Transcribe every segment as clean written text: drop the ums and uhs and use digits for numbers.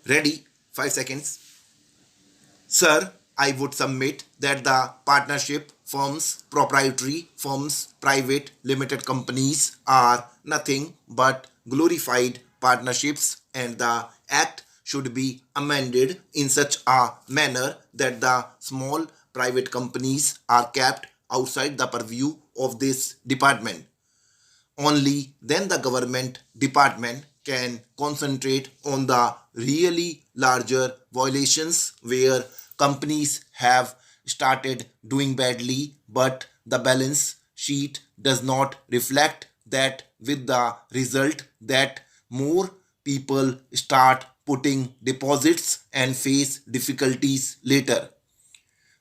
Ready? 5 seconds. Sir, I would submit that the partnership firms, proprietary firms, private limited companies are nothing but glorified partnerships, and the act should be amended in such a manner that the small private companies are kept outside the purview of this department. Only then the government department can concentrate on the really larger violations where companies have started doing badly, but the balance sheet does not reflect that, with the result that more people start putting deposits and face difficulties later.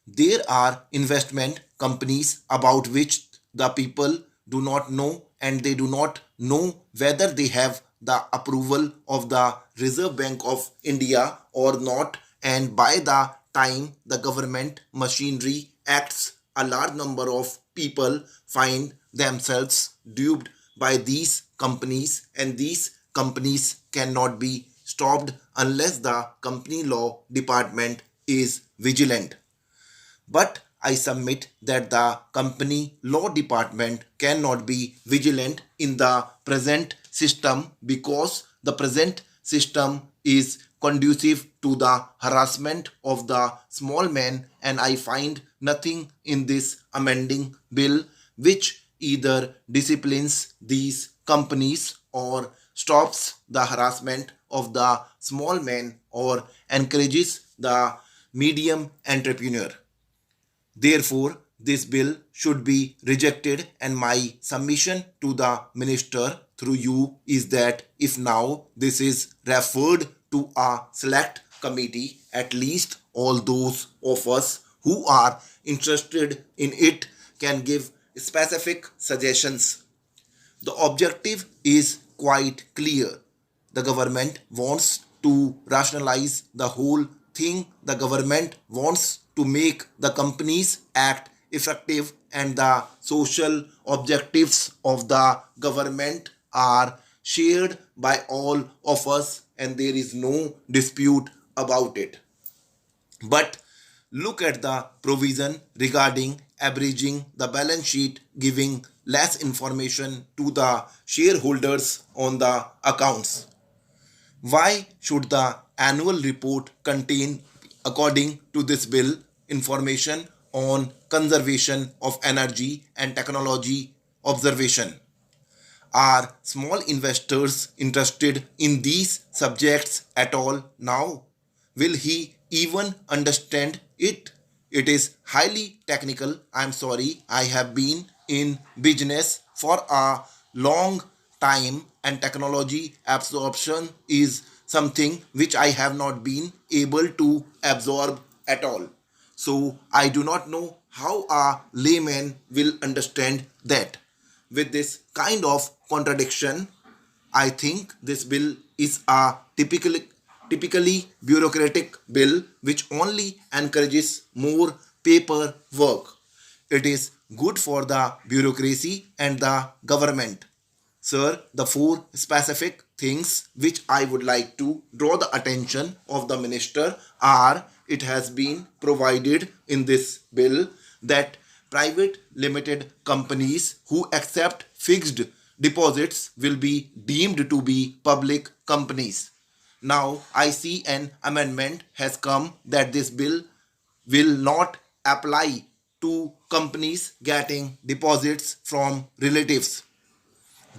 There are investment companies about which the people do not know, and they do not know whether they have the approval of the Reserve Bank of India or not. And by the time the government machinery acts, a large number of people find themselves duped by these companies, and these companies cannot be stopped unless the company law department is vigilant. But I submit that the company law department cannot be vigilant in the present system, because the present system is conducive to the harassment of the small man, and I find nothing in this amending bill which either disciplines these companies or stops the harassment of the small man or encourages the medium entrepreneur. Therefore, this bill should be rejected, and my submission to the minister through you is that if now this is referred to a select committee, at least all those of us who are interested in it can give specific suggestions. The objective is quite clear. The government wants to rationalize the whole thing. The government wants to make the companies act effective, and the social objectives of the government are shared by all of us, and there is no dispute about it. But look at the provision regarding averaging the balance sheet, giving less information to the shareholders on the accounts. Why should the annual report contain, according to this bill, information on conservation of energy and technology observation? Are small investors interested in these subjects at all now? Will he even understand it? It is highly technical. I'm sorry, I have been in business for a long time, and technology absorption is something which I have not been able to absorb at all. So I do not know how a layman will understand that. With this kind of contradiction, I think this bill is a typically bureaucratic bill which only encourages more paperwork. It is good for the bureaucracy and the government. Sir, the four specific things which I would like to draw the attention of the minister are: it has been provided in this bill that private limited companies who accept fixed deposits will be deemed to be public companies. Now, I see an amendment has come that this bill will not apply to companies getting deposits from relatives.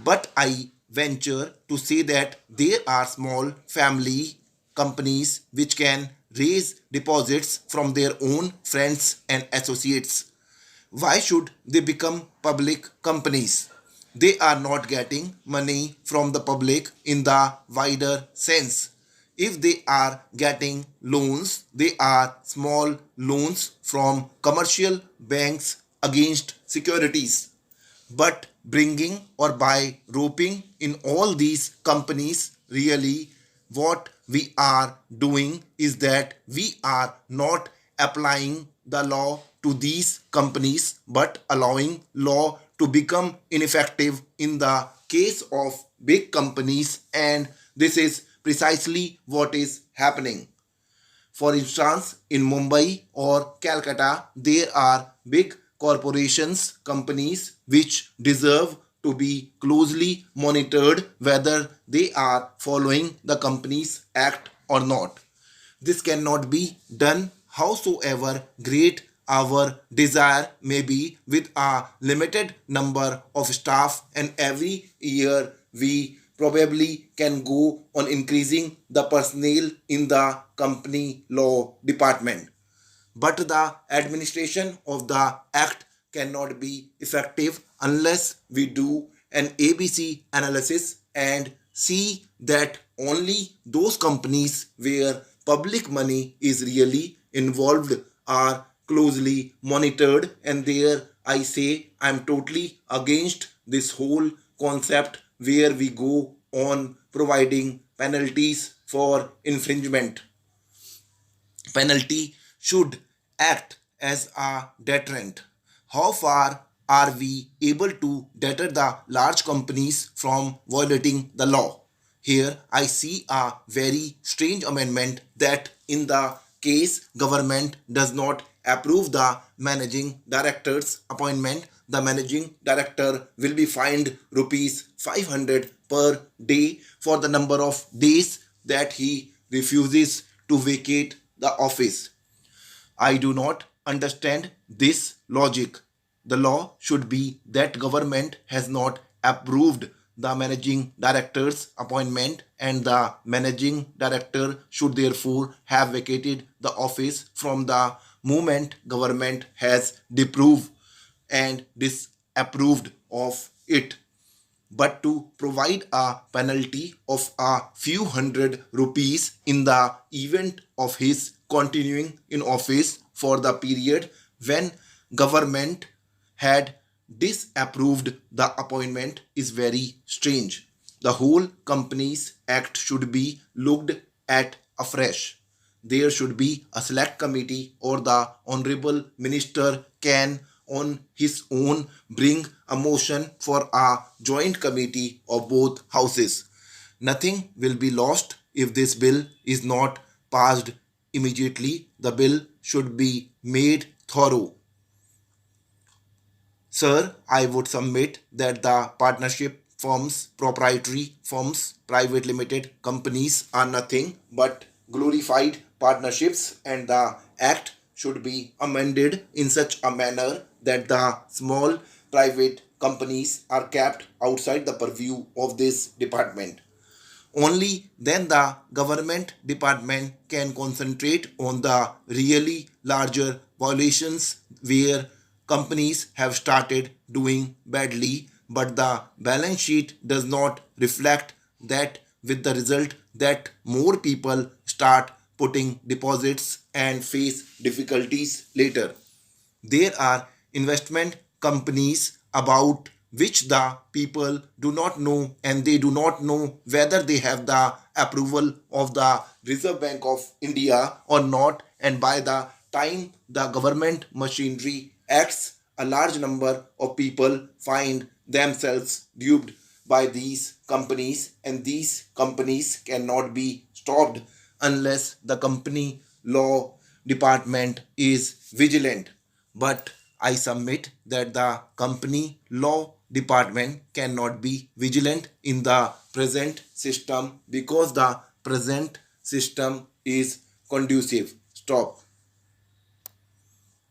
But I venture to say that there are small family companies which can raise deposits from their own friends and associates. Why should they become public companies? They are not getting money from the public in the wider sense. If they are getting loans, they are small loans from commercial banks against securities. But bringing or by roping in all these companies, really what we are doing is that we are not applying the law to these companies, but allowing law to become ineffective in the case of big companies, and this is precisely what is happening. For instance, in Mumbai or Calcutta, there are big corporations, companies which deserve to be closely monitored whether they are following the Companies Act or not. This cannot be done howsoever great our desire may be with a limited number of staff, and every year we probably can go on increasing the personnel in the company law department. But the administration of the act cannot be effective unless we do an ABC analysis and see that only those companies where public money is really involved are closely monitored. And there I say I'm totally against this whole concept where we go on providing penalties for infringement. Penalty should act as a deterrent. How far are we able to deter the large companies from violating the law? Here I see a very strange amendment that in the case government does not approve the managing director's appointment, the managing director will be fined rupees 500 per day for the number of days that he refuses to vacate the office. I do not understand this logic. The law should be that government has not approved the managing director's appointment, and the managing director should therefore have vacated the office from the moment government has disapproved and disapproved of it. But to provide a penalty of a few hundred rupees in the event of his continuing in office for the period when government had disapproved the appointment is very strange. The whole Companies Act should be looked at afresh. There should be a select committee, or the honorable minister can on his own bring a motion for a joint committee of both houses. Nothing will be lost if this bill is not passed immediately. The bill should be made thorough. Sir, I would submit that the partnership firms, proprietary firms, private limited companies are nothing but glorified partnerships, and the act should be amended in such a manner that the small private companies are kept outside the purview of this department. Only then the government department can concentrate on the really larger violations where companies have started doing badly, but the balance sheet does not reflect that, with the result that more people start putting deposits and face difficulties later. There are investment companies about which the people do not know, and they do not know whether they have the approval of the Reserve Bank of India or not. And by the time the government machinery acts, a large number of people find themselves duped by these companies, and these companies cannot be stopped unless the company law department is vigilant. But I submit that the company law department cannot be vigilant in the present system because the present system is conducive. Stop.